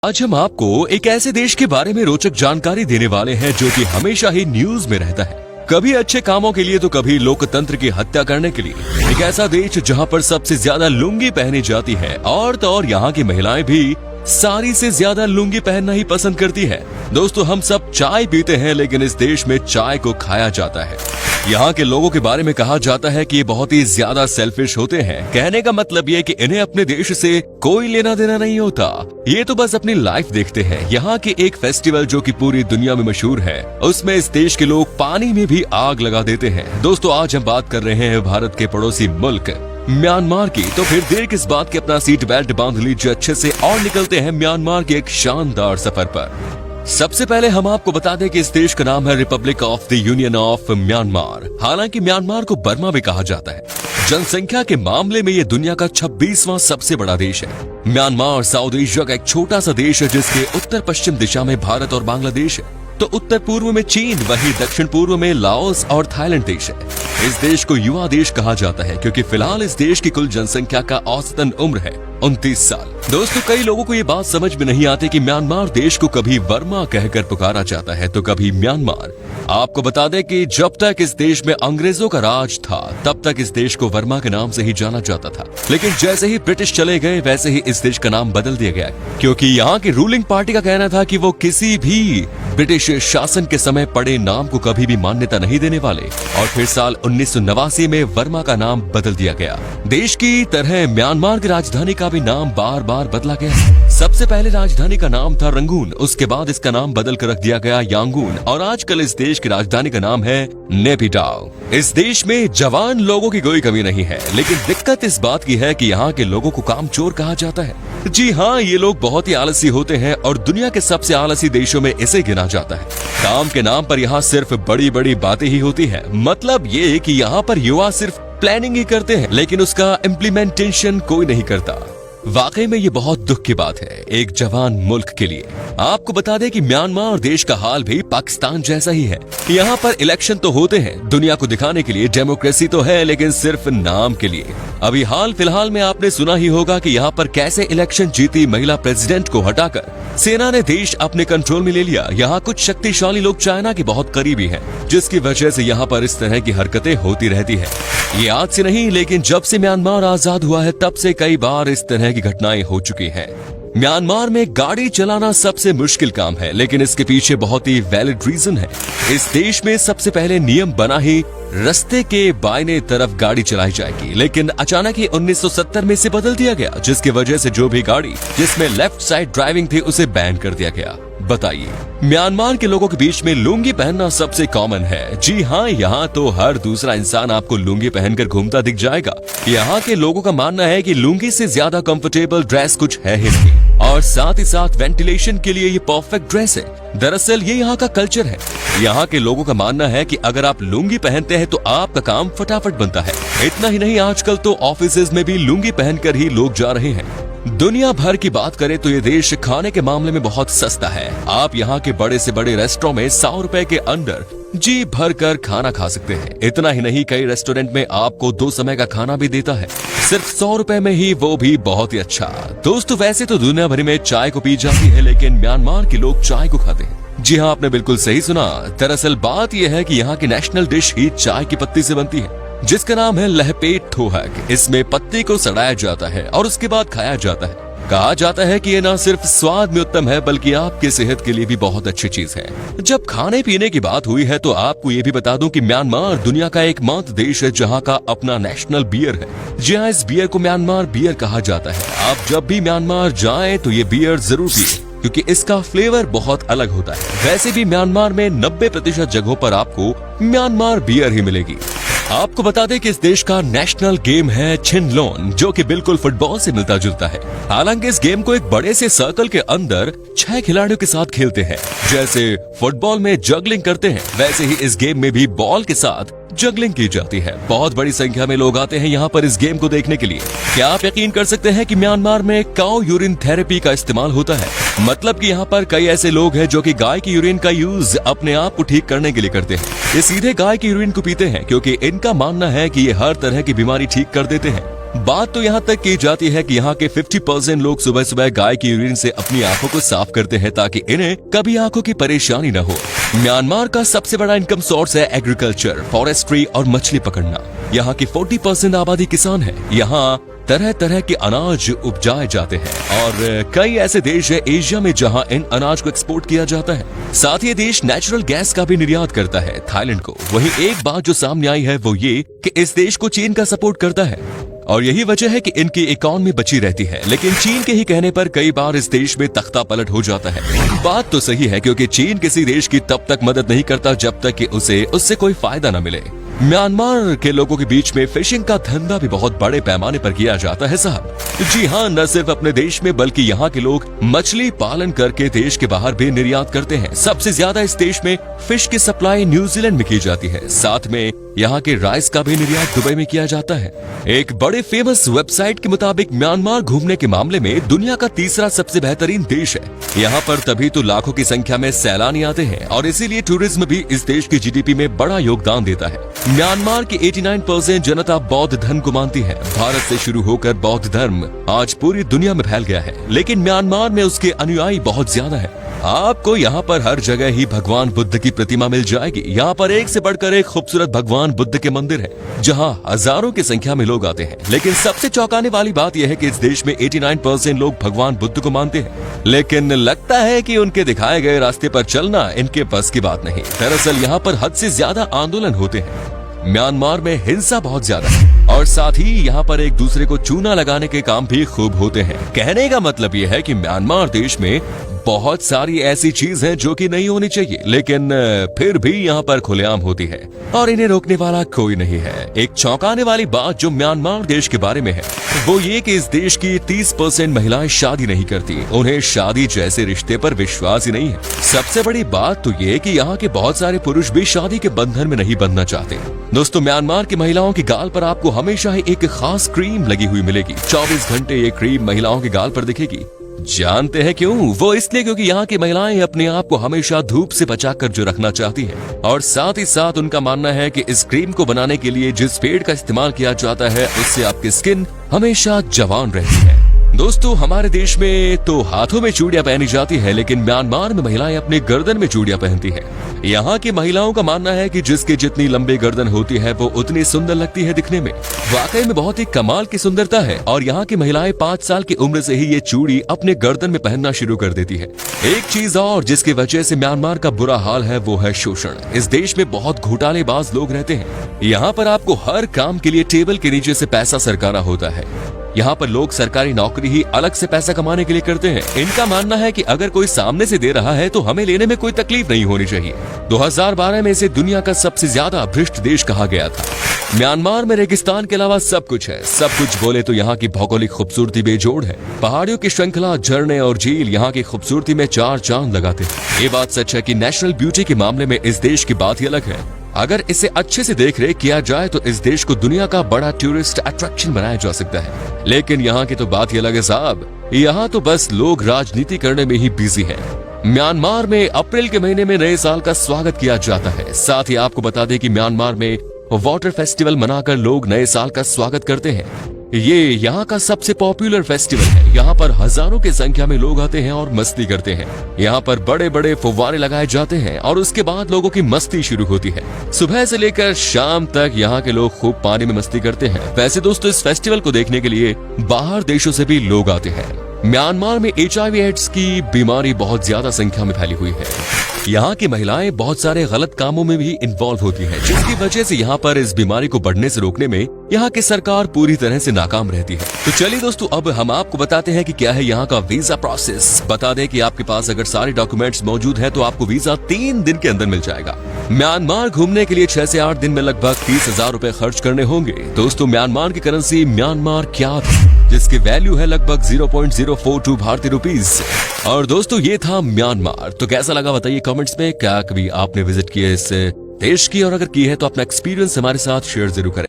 आज हम आपको एक ऐसे देश के बारे में रोचक जानकारी देने वाले हैं जो कि हमेशा ही न्यूज में रहता है, कभी अच्छे कामों के लिए तो कभी लोकतंत्र की हत्या करने के लिए। एक ऐसा देश जहां पर सबसे ज्यादा लुंगी पहनी जाती है और तो और यहाँ की महिलाएं भी साड़ी से ज्यादा लुंगी पहनना ही पसंद करती है। दोस्तों, हम सब चाय पीते हैं लेकिन इस देश में चाय को खाया जाता है। यहाँ के लोगों के बारे में कहा जाता है कि ये बहुत ही ज्यादा सेल्फिश होते हैं। कहने का मतलब ये कि इन्हें अपने देश से कोई लेना देना नहीं होता, ये तो बस अपनी लाइफ देखते हैं। यहाँ के एक फेस्टिवल जो कि पूरी दुनिया में मशहूर है, उसमें इस देश के लोग पानी में भी आग लगा देते हैं। दोस्तों, आज हम बात कर रहे हैं भारत के पड़ोसी मुल्क म्यांमार की। तो फिर देर किस बात की, अपना सीट बेल्ट बांध लीजिए अच्छे से और निकलते हैं म्यांमार के एक शानदार सफर पर। सबसे पहले हम आपको बता दें कि इस देश का नाम है Republic of the union of Myanmar. हालांकि म्यांमार को बर्मा भी कहा जाता है। जनसंख्या के मामले में ये दुनिया का 26वां सबसे बड़ा देश है। म्यांमार साउथ एशिया का एक छोटा सा देश है जिसके उत्तर पश्चिम दिशा में भारत और बांग्लादेश है, तो उत्तर पूर्व में चीन, वहीं दक्षिण पूर्व में लाओस और थाईलैंड देश है। इस देश को युवा देश कहा जाता है क्योंकि फिलहाल इस देश की कुल जनसंख्या का औसतन उम्र है 29 साल। दोस्तों, कई लोगों को ये बात समझ में नहीं आती कि म्यांमार देश को कभी वर्मा कहकर पुकारा जाता है तो कभी म्यांमार। आपको बता दें कि जब तक इस देश में अंग्रेजों का राज था तब तक इस देश को वर्मा के नाम से ही जाना जाता था, लेकिन जैसे ही ब्रिटिश चले गए वैसे ही इस देश का नाम बदल दिया गया, क्योंकि यहाँ की रूलिंग पार्टी का कहना था कि वो किसी भी ब्रिटिश शासन के समय पड़े नाम को कभी भी मान्यता नहीं देने वाले। और फिर साल 1989 में वर्मा का नाम बदल दिया गया। देश की तरह म्यांमार की राजधानी का भी नाम बार बार बदला गया। सबसे पहले राजधानी का नाम था रंगून, उसके बाद इसका नाम बदल कर रख दिया गया यांगून, और आजकल इस देश की राजधानी का नाम है नेपिडाउ। इस देश में जवान लोगों की कोई कमी नहीं है, लेकिन दिक्कत इस बात की है कि यहाँ के लोगों को कामचोर कहा जाता है। जी हाँ, ये लोग बहुत ही आलसी होते हैं और दुनिया के सबसे आलसी देशों में इसे गिना जाता है। काम के नाम पर यहाँ सिर्फ बड़ी बड़ी बातें ही होती है। मतलब ये कि यहाँ पर युवा सिर्फ प्लानिंग ही करते हैं लेकिन उसका इम्प्लीमेंटेशन कोई नहीं करता। वाकई में ये बहुत दुख की बात है एक जवान मुल्क के लिए। आपको बता दें कि म्यांमार देश का हाल भी पाकिस्तान जैसा ही है। यहाँ पर इलेक्शन तो होते हैं दुनिया को दिखाने के लिए, डेमोक्रेसी तो है लेकिन सिर्फ नाम के लिए। अभी हाल फिलहाल में आपने सुना ही होगा कि यहाँ पर कैसे इलेक्शन जीती महिला प्रेसिडेंट को हटाकर सेना ने देश अपने कंट्रोल में ले लिया। यहाँ कुछ शक्तिशाली लोग चाइना के बहुत करीबी हैं, जिसकी वजह से यहाँ पर इस तरह की हरकतें होती रहती है। ये आज से नहीं, लेकिन जब से म्यांमार आजाद हुआ है तब से कई बार इस तरह की घटनाएं हो चुकी हैं। म्यांमार में गाड़ी चलाना सबसे मुश्किल काम है, लेकिन इसके पीछे बहुत ही वैलिड रीजन है। इस देश में सबसे पहले नियम बना ही रास्ते के बाईं तरफ गाड़ी चलाई जाएगी, लेकिन अचानक ही 1970 में इसे बदल दिया गया, जिसकी वजह से जो भी गाड़ी जिसमें लेफ्ट साइड ड्राइविंग थी उसे बैन कर दिया गया। बताइए, म्यांमार के लोगों के बीच में लुंगी पहनना सबसे कॉमन है। जी हाँ, यहाँ तो हर दूसरा इंसान आपको लुंगी पहनकर घूमता दिख जाएगा। यहाँ के लोगों का मानना है कि लुंगी से ज्यादा कंफर्टेबल ड्रेस कुछ है ही नहीं, और साथ ही साथ वेंटिलेशन के लिए ये परफेक्ट ड्रेस है। दरअसल ये यहाँ का कल्चर है। यहाँ के लोगों का मानना है कि अगर आप लुंगी पहनते हैं तो आपका काम फटाफट बनता है। इतना ही नहीं, आजकल तो ऑफिसेज में भी लुंगी पहनकर ही लोग जा रहे हैं। दुनिया भर की बात करें तो ये देश खाने के मामले में बहुत सस्ता है। आप यहाँ के बड़े से बड़े रेस्टोरेंट में 100 रुपए के अंदर जी भर कर खाना खा सकते हैं। इतना ही नहीं, कई रेस्टोरेंट में आपको 2 समय का खाना भी देता है, सिर्फ 100 रुपए में ही, वो भी बहुत ही अच्छा। दोस्तों, वैसे तो दुनिया भर में चाय को पी जाती है लेकिन म्यांमार के लोग चाय को खाते हैं। जी हाँ, आपने बिल्कुल सही सुना। दरअसल बात यह है कि यहाँ की नेशनल डिश ही चाय की पत्ती से बनती है, जिसका नाम है लहपेट ठोहक। इसमें पत्ती को सड़ाया जाता है और उसके बाद खाया जाता है। कहा जाता है कि ये न सिर्फ स्वाद में उत्तम है बल्कि आपकी सेहत के लिए भी बहुत अच्छी चीज है। जब खाने पीने की बात हुई है तो आपको ये भी बता दूं कि म्यांमार दुनिया का एकमात्र देश है जहां का अपना नेशनल बियर है। जी हाँ, इस बियर को म्यांमार बियर कहा जाता है। आप जब भी म्यांमार जाएं तो ये बियर जरूर पिए, क्योंकि इसका फ्लेवर बहुत अलग होता है। वैसे भी म्यांमार में 90% जगहों पर आपको म्यांमार बियर ही मिलेगी। आपको बता दें कि इस देश का नेशनल गेम है छिन लोन, जो कि बिल्कुल फुटबॉल से मिलता जुलता है। हालांकि इस गेम को एक बड़े से सर्कल के अंदर 6 खिलाड़ियों के साथ खेलते हैं। जैसे फुटबॉल में जगलिंग करते हैं, वैसे ही इस गेम में भी बॉल के साथ जगलिंग की जाती है। बहुत बड़ी संख्या में लोग आते हैं यहाँ पर इस गेम को देखने के लिए। क्या आप यकीन कर सकते हैं कि म्यांमार में काउ यूरिन थेरेपी का इस्तेमाल होता है? मतलब कि यहाँ पर कई ऐसे लोग हैं जो कि गाय की यूरिन का यूज अपने आप को ठीक करने के लिए करते हैं। ये सीधे गाय की यूरिन को पीते हैं क्योंकि इनका मानना है कि ये हर तरह की बीमारी ठीक कर देते हैं। बात तो यहाँ तक की जाती है कि यहाँ के 50% लोग सुबह सुबह गाय की यूरिन से अपनी आंखों को साफ करते हैं ताकि इन्हें कभी आंखों की परेशानी न हो। म्यांमार का सबसे बड़ा इनकम सोर्स है एग्रीकल्चर, फॉरेस्ट्री और मछली पकड़ना। यहाँ की 40% आबादी किसान है। यहाँ तरह तरह के अनाज उपजाए जाते हैं और कई ऐसे देश है एशिया में जहां इन अनाज को एक्सपोर्ट किया जाता है। साथ ही ये देश नेचुरल गैस का भी निर्यात करता है थाईलैंड को। वहीं एक बात जो सामने आई है वो ये कि इस देश को चीन का सपोर्ट करता है और यही वजह है कि इनकी इकोनॉमी बची रहती है। लेकिन चीन के ही कहने पर कई बार इस देश में तख्ता पलट हो जाता है। बात तो सही है क्योंकि चीन किसी देश की तब तक मदद नहीं करता जब तक कि उसे उससे कोई फायदा न मिले। म्यांमार के लोगों के बीच में फिशिंग का धंधा भी बहुत बड़े पैमाने पर किया जाता है साहब। जी हाँ, न सिर्फ अपने देश में बल्कि यहाँ के लोग मछली पालन करके देश के बाहर भी निर्यात करते हैं। सबसे ज्यादा इस देश में फिश की सप्लाई न्यूजीलैंड में की जाती है। साथ में यहाँ के राइस का भी निर्यात दुबई में किया जाता है। एक बड़े फेमस वेबसाइट के मुताबिक म्यांमार घूमने के मामले में दुनिया का तीसरा सबसे बेहतरीन देश है। यहाँ पर तभी तो लाखों की संख्या में सैलानी आते हैं और इसीलिए टूरिज्म भी इस देश की जीडीपी में बड़ा योगदान देता है। म्यांमार की 89% जनता बौद्ध धर्म को मानती है। भारत से शुरू होकर बौद्ध धर्म आज पूरी दुनिया में फैल गया है, लेकिन म्यांमार में उसके अनुयायी बहुत ज्यादा है। आपको यहाँ पर हर जगह ही भगवान बुद्ध की प्रतिमा मिल जाएगी। यहाँ पर एक से बढ़कर एक खूबसूरत भगवान बुद्ध के मंदिर है जहाँ हजारों की संख्या में लोग आते हैं। लेकिन सबसे चौंकाने वाली बात यह है कि इस देश में 89% लोग भगवान बुद्ध को मानते हैं, लेकिन लगता है कि उनके दिखाए गए रास्ते पर चलना इनके बस की बात नहीं। दरअसल यहाँ पर हद से ज्यादा आंदोलन होते हैं। म्यांमार में हिंसा बहुत ज्यादा है और साथ ही यहाँ पर एक दूसरे को चूना लगाने के काम भी खूब होते हैं। कहने का मतलब ये है कि म्यांमार देश में बहुत सारी ऐसी चीज हैं जो कि नहीं होनी चाहिए, लेकिन फिर भी यहाँ पर खुलेआम होती है और इन्हें रोकने वाला कोई नहीं है। एक चौंकाने वाली बात जो म्यांमार देश के बारे में है वो ये कि इस देश की 30% महिलाएं शादी नहीं करती। उन्हें शादी जैसे रिश्ते पर विश्वास ही नहीं है। सबसे बड़ी बात तो ये कि यहाँ के बहुत सारे पुरुष भी शादी के बंधन में नहीं बंधना चाहते। दोस्तों, म्यांमार की महिलाओं की गाल पर आपको हमेशा ही एक खास क्रीम लगी हुई मिलेगी। 24 घंटे ये क्रीम महिलाओं की गाल पर दिखेगी। जानते हैं क्यों? वो इसलिए क्योंकि यहाँ की महिलाएं अपने आप को हमेशा धूप से बचाकर जो रखना चाहती हैं और साथ ही साथ उनका मानना है कि इस क्रीम को बनाने के लिए जिस पेड़ का इस्तेमाल किया जाता है उससे आपकी स्किन हमेशा जवान रहती है। दोस्तों, हमारे देश में तो हाथों में चूड़ियां पहनी जाती है, लेकिन म्यांमार में महिलाएं अपने गर्दन में चूड़ियां पहनती हैं। यहाँ की महिलाओं का मानना है कि जिसकी जितनी लंबी गर्दन होती है वो उतनी सुंदर लगती है दिखने में। वाकई में बहुत ही कमाल की सुंदरता है और यहाँ की महिलाएं 5 साल की उम्र से ही ये चूड़ी अपने गर्दन में पहनना शुरू कर देती है। एक चीज और जिसकी वजह से म्यांमार का बुरा हाल है वो है शोषण। इस देश में बहुत घोटालेबाज लोग रहते हैं। यहाँ पर आपको हर काम के लिए टेबल के नीचे से पैसा सरकाना होता है। यहाँ पर लोग सरकारी नौकरी ही अलग से पैसा कमाने के लिए करते हैं। इनका मानना है कि अगर कोई सामने से दे रहा है तो हमें लेने में कोई तकलीफ नहीं होनी चाहिए। 2012 में इसे दुनिया का सबसे ज्यादा भ्रष्ट देश कहा गया था। म्यांमार में रेगिस्तान के अलावा सब कुछ है। सब कुछ बोले तो यहाँ की भौगोलिक खूबसूरती बेजोड़ है। पहाड़ियों की श्रृंखला, झरने और झील यहाँ की खूबसूरती में 4 चांद लगाते हैं। ये बात सच है कि नेशनल ब्यूटी के मामले में इस देश की बात ही अलग है। अगर इसे अच्छे से देख रेख किया जाए तो इस देश को दुनिया का बड़ा टूरिस्ट अट्रैक्शन बनाया जा सकता है। लेकिन यहाँ की तो बात ही अलग है साहब। यहाँ तो बस लोग राजनीति करने में ही बिजी है। म्यांमार में अप्रैल के महीने में नए साल का स्वागत किया जाता है। साथ ही आपको बता दें कि म्यांमार में वाटर फेस्टिवल मनाकर लोग नए साल का स्वागत करते हैं। ये यहाँ का सबसे पॉपुलर फेस्टिवल है। यहाँ पर हजारों की संख्या में लोग आते हैं और मस्ती करते हैं। यहाँ पर बड़े बड़े फुव्वारे लगाए जाते हैं और उसके बाद लोगों की मस्ती शुरू होती है। सुबह से लेकर शाम तक यहाँ के लोग खूब पानी में मस्ती करते हैं। वैसे दोस्तों, इस फेस्टिवल को देखने के लिए बाहर देशों से भी लोग आते हैं। म्यांमार में HIV एड्स की बीमारी बहुत ज्यादा संख्या में फैली हुई है। यहाँ की महिलाएं बहुत सारे गलत कामों में भी इन्वॉल्व होती हैं, जिसकी वजह से यहाँ पर इस बीमारी को बढ़ने से रोकने में यहाँ की सरकार पूरी तरह से नाकाम रहती है। तो चलिए दोस्तों, अब हम आपको बताते हैं कि क्या है यहाँ का वीजा प्रोसेस। बता दें कि आपके पास अगर सारे डॉक्यूमेंट्स मौजूद है तो आपको वीजा 3 दिन के अंदर मिल जाएगा। म्यांमार घूमने के लिए 6 से 8 दिन में लगभग 30,000 रुपए खर्च करने होंगे। दोस्तों, म्यांमार की करेंसी म्यांमार क्यात, जिसकी वैल्यू है लगभग 0.042 भारतीय रुपीज। और दोस्तों, ये था म्यांमार। तो कैसा लगा बताइए कमेंट्स में। क्या कभी आपने विजिट किया इस देश की, और अगर की है तो अपना एक्सपीरियंस हमारे साथ शेयर जरूर करें।